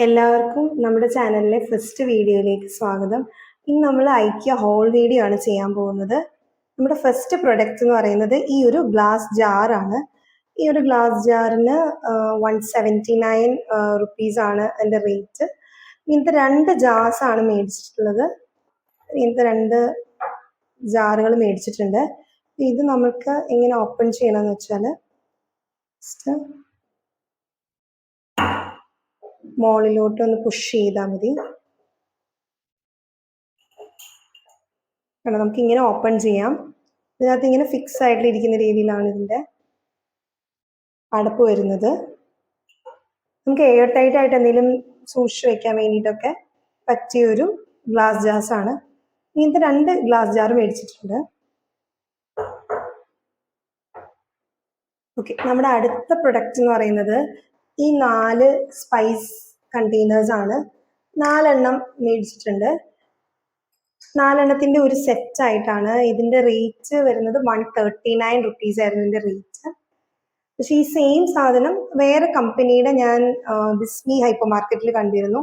എല്ലാവർക്കും നമ്മുടെ ചാനലിലെ ഫസ്റ്റ് വീഡിയോയിലേക്ക് സ്വാഗതം. ഇന്ന് നമ്മൾ ഐക്യ ഹോൾ വീഡിയോ ആണ് ചെയ്യാൻ പോകുന്നത്. നമ്മുടെ ഫസ്റ്റ് പ്രൊഡക്റ്റ് എന്ന് പറയുന്നത് ഈ ഒരു ഗ്ലാസ് ജാറാണ്. ഈ ഒരു ഗ്ലാസ് ജാറിന് 179 റുപ്പീസ് ആണ് അതിൻ്റെ റേറ്റ്. ഇങ്ങനത്തെ 2 ജാർസ് ആണ് മേടിച്ചിട്ടുള്ളത്. ഇങ്ങനത്തെ 2 ജാറുകൾ മേടിച്ചിട്ടുണ്ട്. ഇത് നമുക്ക് എങ്ങനെ ഓപ്പൺ ചെയ്യണമെന്ന് വെച്ചാൽ ജസ്റ്റ് മോളിലോട്ട് ഒന്ന് പുഷ് ചെയ്താൽ മതി. കാരണം നമുക്ക് ഇങ്ങനെ ഓപ്പൺ ചെയ്യാം. ഇതിനകത്ത് ഇങ്ങനെ ഫിക്സ് ആയിട്ടിരിക്കുന്ന രീതിയിലാണ് ഇതിൻ്റെ അടപ്പ് വരുന്നത്. നമുക്ക് എയർ ടൈറ്റ് ആയിട്ട് എന്തെങ്കിലും സൂക്ഷിച്ച് വെക്കാൻ വേണ്ടിയിട്ടൊക്കെ പറ്റിയ ഒരു ഗ്ലാസ് ജാർസ് ആണ്. ഇങ്ങനത്തെ 2 ഗ്ലാസ് ജാർ മേടിച്ചിട്ടുണ്ട്. ഓക്കെ, നമ്മുടെ അടുത്ത പ്രൊഡക്റ്റ് എന്ന് പറയുന്നത് ഈ 4 സ്പൈസ് കണ്ടെയ്നേഴ്സ് ആണ്. 4 എണ്ണം മേടിച്ചിട്ടുണ്ട്. 4 എണ്ണത്തിന്റെ ഒരു സെറ്റ് ആയിട്ടാണ്. ഇതിന്റെ റേറ്റ് വരുന്നത് 139 റുപ്പീസ് ആയിരുന്നു ഇതിന്റെ റേറ്റ്. പക്ഷെ ഈ സെയിം സാധനം വേറെ കമ്പനിയുടെ ഞാൻ ബിസ്മി ഹൈപ്പർ മാർക്കറ്റിൽ കണ്ടിരുന്നു.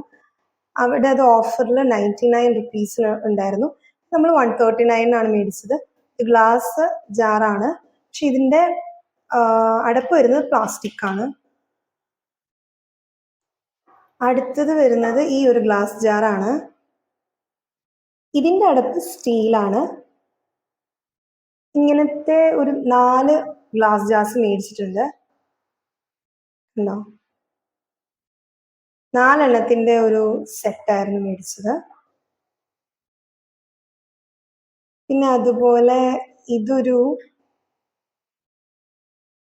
അവിടെ അത് ഓഫറിൽ 99 റുപ്പീസിന് ഉണ്ടായിരുന്നു. നമ്മൾ 139 മേടിച്ചത്. ഗ്ലാസ് ജാറാണ്, പക്ഷെ ഇതിന്റെ അടപ്പ് വരുന്നത് പ്ലാസ്റ്റിക് ആണ്. അടുത്തത് വരുന്നത് ഈ ഒരു ഗ്ലാസ് ജാറാണ്. ഇതിന്റെ അടപ്പ് സ്റ്റീലാണ്. ഇങ്ങനത്തെ ഒരു 4 ഗ്ലാസ് ജാർസ് മേടിച്ചിട്ടുണ്ട്. ഉണ്ടോ? 4 എണ്ണത്തിന്റെ ഒരു സെറ്റായിരുന്നു മേടിച്ചത്. പിന്നെ അതുപോലെ ഇതൊരു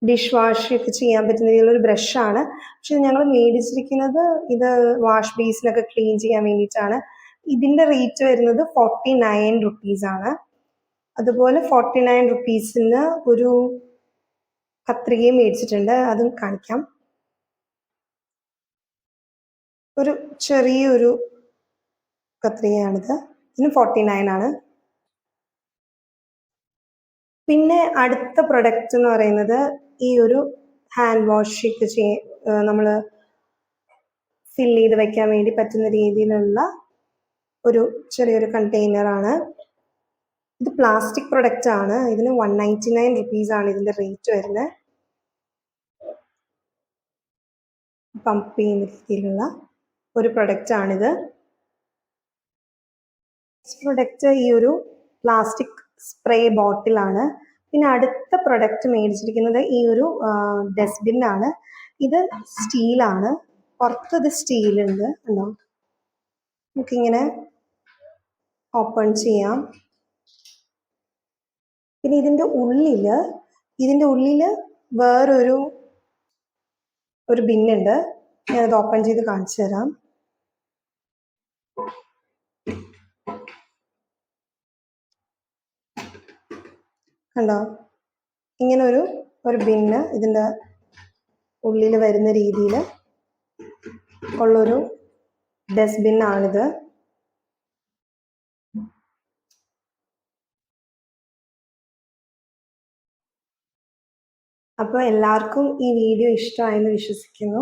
ഡിഷ് വാഷ് ഒക്കെ ചെയ്യാൻ പറ്റുന്ന രീതിയിലുള്ള ഒരു ബ്രഷാണ്. പക്ഷെ ഞങ്ങൾ മേടിച്ചിരിക്കുന്നത് ഇത് വാഷ് ബേസിനൊക്കെ ക്ലീൻ ചെയ്യാൻ വേണ്ടിയിട്ടാണ്. ഇതിന്റെ റേറ്റ് വരുന്നത് 49 റുപ്പീസ് ആണ്. അതുപോലെ 49 റുപ്പീസിന് ഒരു കത്രികയും മേടിച്ചിട്ടുണ്ട്. അതും കാണിക്കാം. ഒരു ചെറിയൊരു കത്രികയാണിത്. ഇതിന് 49 ആണ്. പിന്നെ അടുത്ത പ്രൊഡക്റ്റ് എന്ന് പറയുന്നത് ഈ ഒരു ഹാൻഡ് വാഷ് ഒക്കെ നമ്മൾ ഫില്ല് ചെയ്ത് വെക്കാൻ വേണ്ടി പറ്റുന്ന രീതിയിലുള്ള ഒരു ചെറിയൊരു കണ്ടെയ്നർ ആണ്. ഇത് പ്ലാസ്റ്റിക് പ്രൊഡക്റ്റ് ആണ്. ഇതിന് 199 റുപ്പീസ് ആണ് ഇതിന്റെ റേറ്റ് വരുന്നത്. പമ്പ് ചെയ്യുന്ന രീതിയിലുള്ള ഒരു പ്രൊഡക്റ്റ് ആണിത്. പ്രൊഡക്റ്റ് ഈ ഒരു പ്ലാസ്റ്റിക് സ്പ്രേ ബോട്ടിലാണ്. പിന്നെ അടുത്ത പ്രൊഡക്റ്റ് മേടിച്ചിരിക്കുന്നത് ഈ ഒരു ഡസ്റ്റ്ബിൻ ആണ്. ഇത് സ്റ്റീലാണ്. പുറത്ത് ഇത് സ്റ്റീലുണ്ട്. ഉണ്ടോ? നമുക്കിങ്ങനെ ഓപ്പൺ ചെയ്യാം. പിന്നെ ഇതിന്റെ ഉള്ളില് വേറൊരു ബിന്നുണ്ട്. ഞാനത് ഓപ്പൺ ചെയ്ത് കാണിച്ചു തരാം. കണ്ടോ? ഇങ്ങനെ ഒരു ബിന്ന് ഇതിന്റെ ഉള്ളിൽ വരുന്ന രീതിയിൽ ഉള്ളൊരു ഡസ്റ്റ്ബിൻ ആണിത്. അപ്പോൾ എല്ലാവർക്കും ഈ വീഡിയോ ഇഷ്ടമായെന്ന് വിശ്വസിക്കുന്നു.